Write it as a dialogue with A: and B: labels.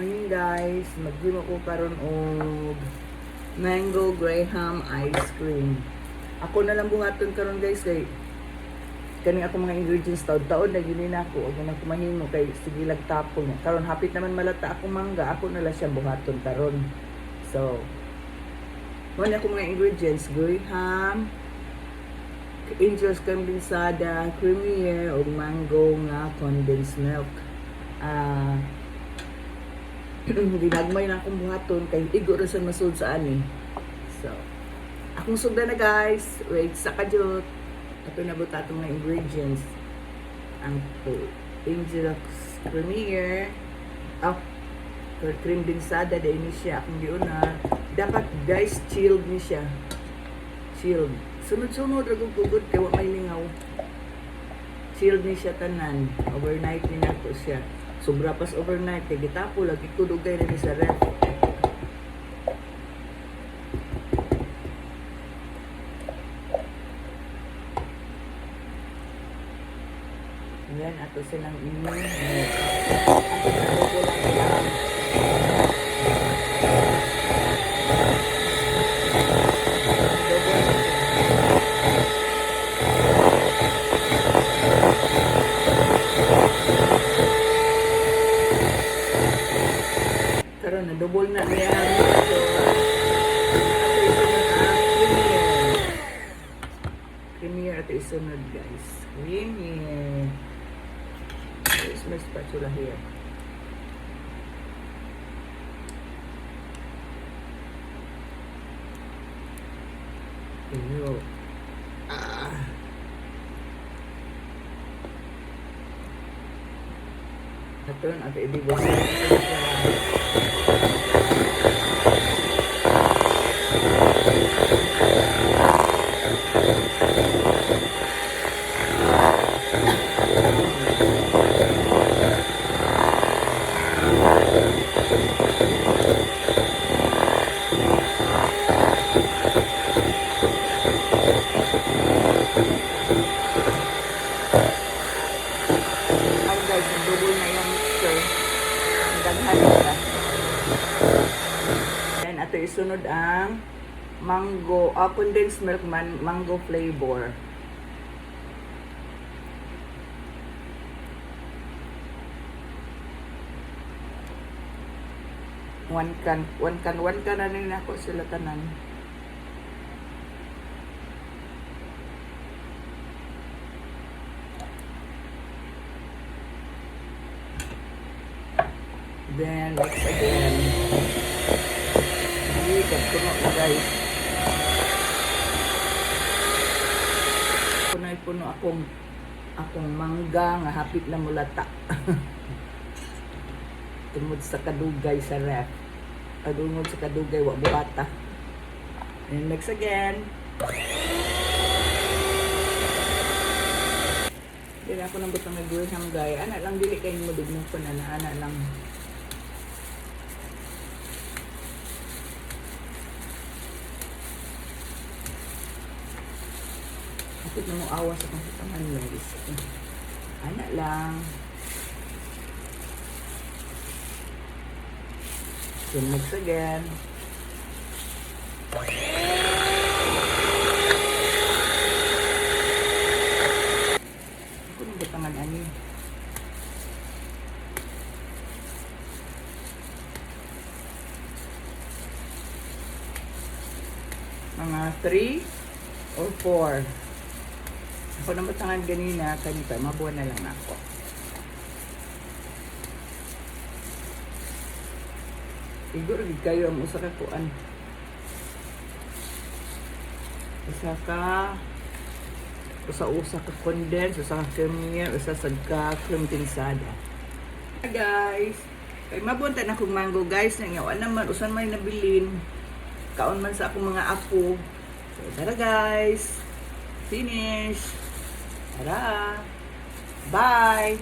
A: Morning guys, mag-gym ako karon og mango graham ice cream. Ako na lang buhaton karon guys kay kani ako mga ingredients taon-taon na gini na ako og na kumahimo kay sige lang tapon. Karon hapit naman malata ako mangga, ako na lang siya buhaton karon. So, mo na ako mga ingredients, graham, Angel's condensada, creamier o mango nga condensed milk. Ginagmay na akong buhaton kay igo ra sa masud sa ani. So, akong sugda na guys. Wait, sa kadyot. Ato na buta atong mga ingredients. Ang Angel's creamier, cream densada dahil ni siya akong giuna. Dapat guys, chilled ni siya. Chilled. Sunod-sunod ragong pugod kay wa may lingaw. Chilled ni siya tanan. Overnight ni nato siya. Sobra pas overnight kay gitapo lagi ko dugay na ni sa ref. Yan ato silang inom. Karon na double na niya creamier ato isunod guys. Creamier. There's my spatula here. Ew. Ito yung ato ibigay. Double na yung mixture. Daghan na. Then, ato isunod ang mango, condensed milk mango flavor. One can na rin ako sila tanan. Then, mix again. Ikat ko na guys. Puno akong mangga nga hapit na mulata. Tungod sa kadugay sa ref. Tungod sa kadugay, wa buhata. And mix again. Dili ako nang butang nag-graham guy. Ana lang dili kay mo dugmong ko na ana lang. Kapit na mo awas sa pangkatangan guys. Ana lang. Then mix again. Ako nang butangan ani. Mga 3 or 4. Ako nang butangan ganina, kanita, mabuwan na lang ako. Siguro kayo ang usa ka kuan. Usa ka condense, usa ka creamier, usa ka cream densada. Hi guys, kay mabunta na kong mango guys, nangyawan naman usan may nabilin. Kaon man sa akong mga apo. So tara guys. Finish. Tara. Bye.